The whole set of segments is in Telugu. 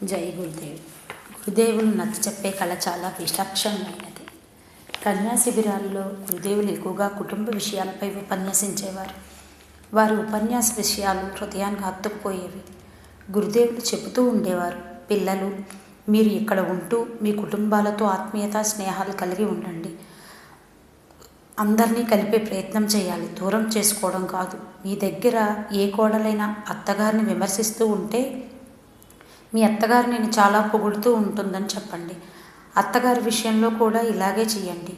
జై గురుదేవ్. గురుదేవులు నచ్చ చెప్పే కళ చాలా విలక్షణమైనది. కన్యా శిబిరాల్లో గురుదేవులు ఎక్కువగా కుటుంబ విషయాలపై ఉపన్యసించేవారు. వారి ఉపన్యాస విషయాలు హృదయానికి హత్తుకుపోయేవి. గురుదేవులు చెబుతూ ఉండేవారు, పిల్లలు, మీరు ఇక్కడ ఉంటూ మీ కుటుంబాలతో ఆత్మీయత స్నేహాలు కలిగి ఉండండి. అందరినీ కలిపే ప్రయత్నం చేయాలి, దూరం చేసుకోవడం కాదు. మీ దగ్గర ఏ కోడలైనా అత్తగారిని విమర్శిస్తూ ఉంటే మీ అత్తగారు నేను చాలా పొగుడుతూ ఉంటుందని చెప్పండి. అత్తగారి విషయంలో కూడా ఇలాగే చేయండి.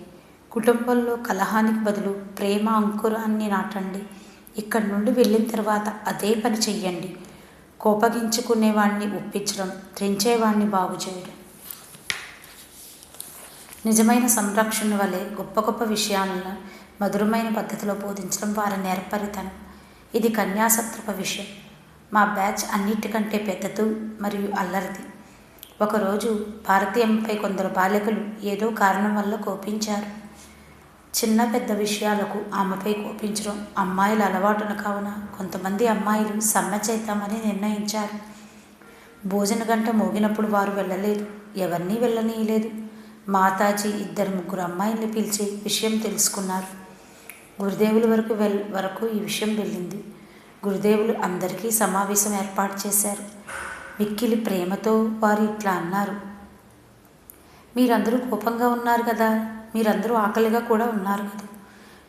కుటుంబంలో కలహానికి బదులు ప్రేమ అంకురాన్ని నాటండి. ఇక్కడి నుండి వెళ్ళిన తర్వాత అదే పని చెయ్యండి. కోపగించుకునేవాడిని ఒప్పించడం, త్రెంచేవాడిని బాగు చేయడం. నిజమైన సంరక్షణ వలె గొప్ప గొప్ప విషయాలను మధురమైన పద్ధతిలో బోధించడం వారి నేర్పరితనం. ఇది కన్యాసత్రప విషయం. మా బ్యాచ్ అన్నిటికంటే పెద్దది మరియు అల్లరిది. ఒకరోజు భారతీయంపై కొందరు బాలికలు ఏదో కారణం వల్ల కోపించారు. చిన్న పెద్ద విషయాలకు ఆమెపై కోపించడం అమ్మాయిల అలవాటున కావున కొంతమంది అమ్మాయిలు సమ్మె చేద్దామని నిర్ణయించారు. భోజన గంట మోగినప్పుడు వారు వెళ్ళలేదు, ఎవరినీ వెళ్ళనీయలేదు. మాతాజీ 2-3 అమ్మాయిల్ని పిలిచి విషయం తెలుసుకున్నారు. గురుదేవుల వరకు ఈ విషయం వెళ్ళింది. గురుదేవులు అందరికీ సమావేశం ఏర్పాటు చేశారు. మిక్కిలి ప్రేమతో వారు ఇట్లా అన్నారు, మీరందరూ కోపంగా ఉన్నారు కదా, మీరందరూ ఆకలిగా కూడా ఉన్నారు కదా.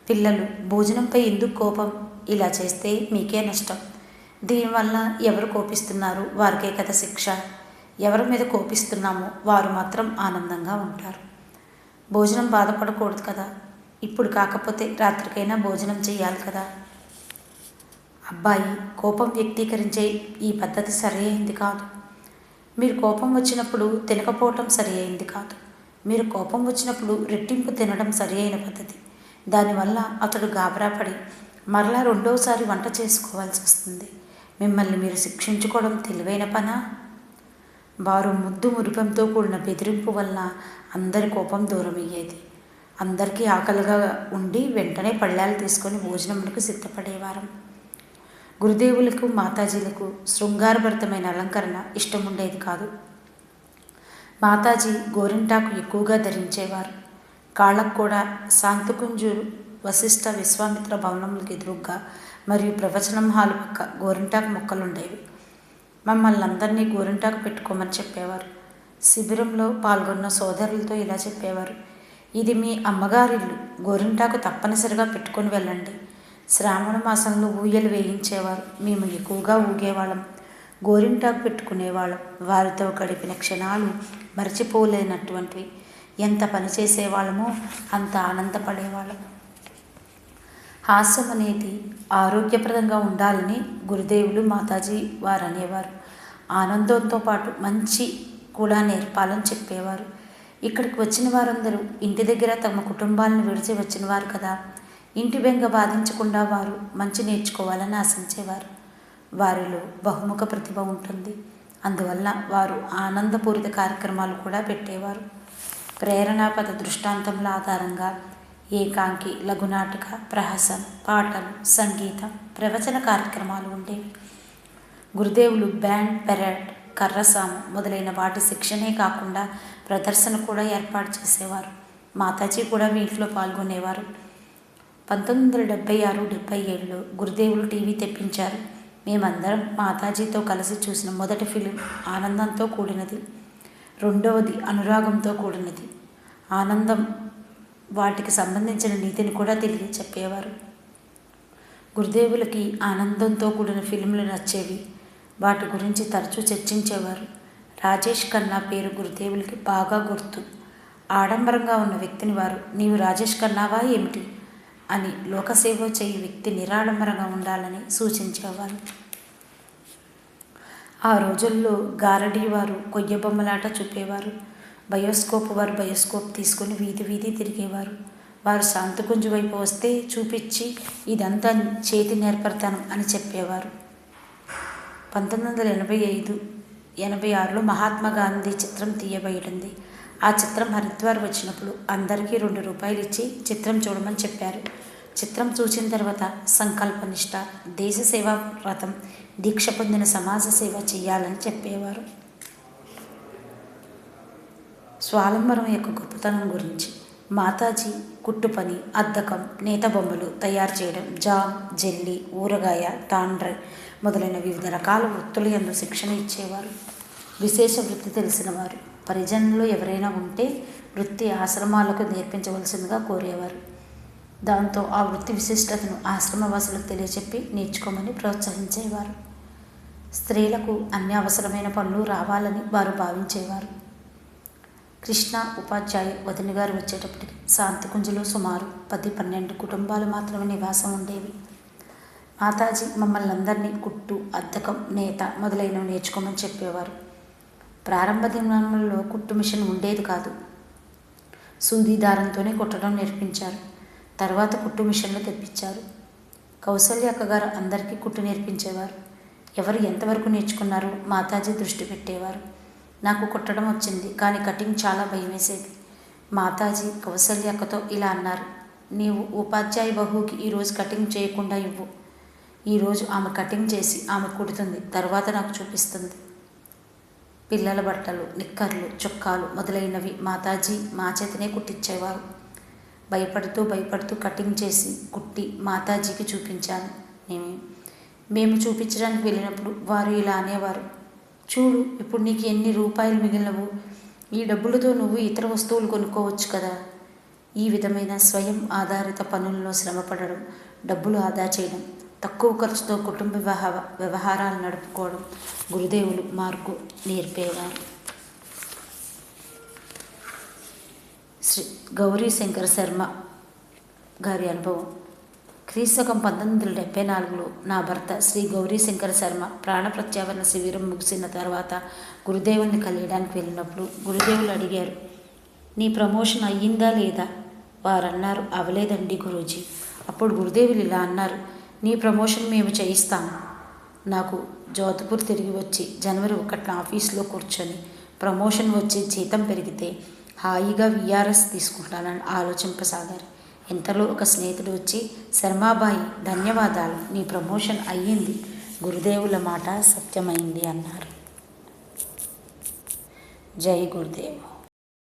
పిల్లలు, భోజనంపై ఎందుకు కోపం? ఇలా చేస్తే మీకే నష్టం. దీనివల్ల ఎవరు కోపిస్తున్నారు వారికే కదా శిక్ష. ఎవరి మీద కోపిస్తున్నామో వారు మాత్రం ఆనందంగా ఉంటారు. భోజనం బాధపడకూడదు కదా. ఇప్పుడు కాకపోతే రాత్రికైనా భోజనం చేయాలి కదా. అబ్బాయి, కోపం వ్యక్తీకరించే ఈ పద్ధతి సరి అయింది కాదు. మీరు కోపం వచ్చినప్పుడు తినకపోవటం సరి అయింది కాదు. మీరు కోపం వచ్చినప్పుడు రెట్టింపు తినడం సరి అయిన పద్ధతి. దానివల్ల అతడు గాబరాపడి మరలా రెండోసారి వంట చేసుకోవాల్సి వస్తుంది. మిమ్మల్ని మీరు శిక్షించుకోవడం తెలివైన పనా? వారు ముద్దు మురిపంతో కూడిన బెదిరింపు వల్ల అందరి కోపం దూరమయ్యేది. అందరికీ ఆకలిగా ఉండి వెంటనే పళ్ళాలు తీసుకొని భోజనములకు సిద్ధపడేవారం. గురుదేవులకు మాతాజీలకు శృంగారభరితమైన అలంకరణ ఇష్టముండేది కాదు. మాతాజీ గోరింటాకు ఎక్కువగా ధరించేవారు. కాళ్ళకు కూడా శాంతకుంజూరు వశిష్ఠ విశ్వామిత్ర భవనములకు ఎదురుగ్గా మరియు ప్రవచనం హాలు పక్క గోరింటాకు మొక్కలుండేవి. మమ్మల్ని అందరినీ గోరింటాకు పెట్టుకోమని చెప్పేవారు. శిబిరంలో పాల్గొన్న సోదరులతో ఇలా చెప్పేవారు, ఇది మీ అమ్మగారిల్లు, గోరింటాకు తప్పనిసరిగా పెట్టుకొని వెళ్ళండి. శ్రావణ మాసంలో ఊయలు వేయించేవారు. మేము ఎక్కువగా ఊగేవాళ్ళం, గోరింటాకు పెట్టుకునేవాళ్ళం. వారితో గడిపిన క్షణాలు మరచిపోలేనటువంటివి. ఎంత పని చేసేవాళ్ళమో అంత ఆనందపడేవాళ్ళం. హాస్యం అనేది ఆరోగ్యప్రదంగా ఉండాలని గురుదేవులు మాతాజీ వారు అనేవారు. ఆనందంతో పాటు మంచి కూడా నేర్పాలని చెప్పేవారు. ఇక్కడికి వచ్చిన వారందరూ ఇంటి దగ్గర తమ కుటుంబాలను విడిచి వచ్చిన వారు కదా. ఇంటి బెంగ బాధించకుండా వారు మంచి నేర్చుకోవాలని ఆశించేవారు. వారిలో బహుముఖ ప్రతిభ ఉంటుంది. అందువల్ల వారు ఆనందపూరిత కార్యక్రమాలు కూడా పెట్టేవారు. ప్రేరణాపద దృష్టాంతముల ఆధారంగా ఏకాంకి, లఘునాటక, ప్రహసనం, పాటలు, సంగీతం, ప్రవచన కార్యక్రమాలు ఉండేవి. గురుదేవులు బ్యాండ్, పెరేడ్, కర్రసాము మొదలైన వాటి శిక్షణే కాకుండా ప్రదర్శన కూడా ఏర్పాటు చేసేవారు. మాతాజీ కూడా వీటిలో పాల్గొనేవారు. 1976-77లో గురుదేవులు టీవీ తెప్పించారు. మేమందరం మాతాజీతో కలిసి చూసిన మొదటి ఫిలిం ఆనందంతో కూడినది, రెండవది అనురాగంతో కూడినది. ఆనందం వాటికి సంబంధించిన నీతిని కూడా తిరిగి చెప్పేవారు. గురుదేవులకి ఆనందంతో కూడిన ఫిలింలు నచ్చేవి. వాటి గురించి తరచూ చర్చించేవారు. రాజేష్ ఖన్నా పేరు గురుదేవులకి బాగా గుర్తు. ఆడంబరంగా ఉన్న వ్యక్తిని వారు, నీవు రాజేష్ ఖన్నావా ఏమిటి అని లోకసేవ చేయి వ్యక్తి నిరాడంబరంగా ఉండాలని సూచించేవారు. ఆ రోజుల్లో గారడీ వారు కొయ్య బొమ్మలాట చూపేవారు. బయోస్కోప్ వారు బయోస్కోప్ తీసుకొని వీధి వీధి తిరిగేవారు. వారు శాంతకుంజు వైపు వస్తే చూపించి ఇదంతా చేతి నేర్పడతాను అని చెప్పేవారు. 1985-86లో మహాత్మా గాంధీ చిత్రం తీయబడింది. ఆ చిత్రం హరిద్వార్ వచ్చినప్పుడు అందరికీ ₹2 ఇచ్చి చిత్రం చూడమని చెప్పారు. చిత్రం చూసిన తర్వాత సంకల్పనిష్ట, దేశ సేవా వ్రతం, దీక్ష పొందిన సమాజ సేవ చేయాలని చెప్పేవారు. స్వాలంబరం యొక్క గొప్పతనం గురించి. మాతాజీ కుట్టు పని, అద్దకం, నేత బొమ్మలు తయారు చేయడం, జామ్, జెల్లీ, ఊరగాయ, తాండ్ర మొదలైన వివిధ రకాల వృత్తుల యందు శిక్షణ ఇచ్చేవారు. విశేష వృత్తి తెలిసిన వారు పరిజనులు ఎవరైనా ఉంటే వృత్తి ఆశ్రమాలకు నేర్పించవలసిందిగా కోరేవారు. దాంతో ఆ వృత్తి విశిష్టతను ఆశ్రమవాసులకు తెలియచెప్పి నేర్చుకోమని ప్రోత్సహించేవారు. స్త్రీలకు అన్ని అవసరమైన పనులు రావాలని వారు భావించేవారు. కృష్ణ ఉపాధ్యాయ వదిన గారు వచ్చేటప్పటికి శాంతికుంజలో సుమారు 10-12 కుటుంబాలు మాత్రమే నివాసం ఉండేవి. మాతాజీ మమ్మల్ని అందరినీ కుట్టు, అద్దకం, నేత మొదలైనవి నేర్చుకోమని చెప్పేవారు. ప్రారంభ దినాలలో కుట్టు మిషన్ ఉండేది కాదు. సూది దారంతోనే కుట్టడం నేర్పించారు. తర్వాత కుట్టు మిషన్లు తెప్పించారు. కౌసల్య అక్కగారు అందరికీ కుట్టు నేర్పించేవారు. ఎవరు ఎంతవరకు నేర్చుకున్నారో మాతాజీ దృష్టి పెట్టేవారు. నాకు కుట్టడం వచ్చింది, కానీ కటింగ్ చాలా భయం వేసేది. మాతాజీ కౌసల్య అక్కతో ఇలా అన్నారు, నీవు ఉపాధ్యాయ బహువుకి ఈరోజు కటింగ్ చేయకుండా ఇవ్వు. ఈరోజు ఆమె కటింగ్ చేసి ఆమె కుడుతుంది, తర్వాత నాకు చూపిస్తుంది. పిల్లల బట్టలు, నిక్కర్లు, చొక్కాలు మొదలైనవి మాతాజీ మా చేతనే కుట్టించేవారు. భయపడుతూ కటింగ్ చేసి కుట్టి మాతాజీకి చూపించాను. మేము చూపించడానికి వెళ్ళినప్పుడు వారు ఇలా అనేవారు, చూడు ఇప్పుడు నీకు ఎన్ని రూపాయలు మిగిలినవు, ఈ డబ్బులతో నువ్వు ఇతర వస్తువులు కొనుక్కోవచ్చు కదా. ఈ విధమైన స్వయం ఆధారిత పనుల్లో శ్రమపడడం, డబ్బులు ఆదా చేయడం, తక్కువ ఖర్చుతో కుటుంబ వ్యవహారాలు నడుపుకోవడం గురుదేవులు మార్కు నేర్పేవారు. శ్రీ గౌరీశంకర శర్మ గారి అనుభవం. క్రీస్తకం 1974లో నా భర్త శ్రీ గౌరీశంకర శర్మ ప్రాణప్రత్యావరణ శిబిరం ముగిసిన తర్వాత గురుదేవుల్ని కలియడానికి వెళ్ళినప్పుడు గురుదేవులు అడిగారు, నీ ప్రమోషన్ అయ్యిందా లేదా? వారు అన్నారు, అవలేదండి గురూజీ. అప్పుడు గురుదేవులు ఇలా అన్నారు, నీ ప్రమోషన్ మేము చేయిస్తాము. నాకు జోధ్పూర్ తిరిగి వచ్చి జనవరి 1న ఆఫీస్లో కూర్చొని ప్రమోషన్ వచ్చి జీతం పెరిగితే హాయిగా విఆర్ఎస్ తీసుకుంటానని ఆలోచింపసాగారు. ఇంతలో ఒక స్నేహితుడు వచ్చి, శర్మాబాయి ధన్యవాదాలు, నీ ప్రమోషన్ అయ్యింది, గురుదేవుల మాట సత్యమైంది అన్నారు. జై గురుదేవ్.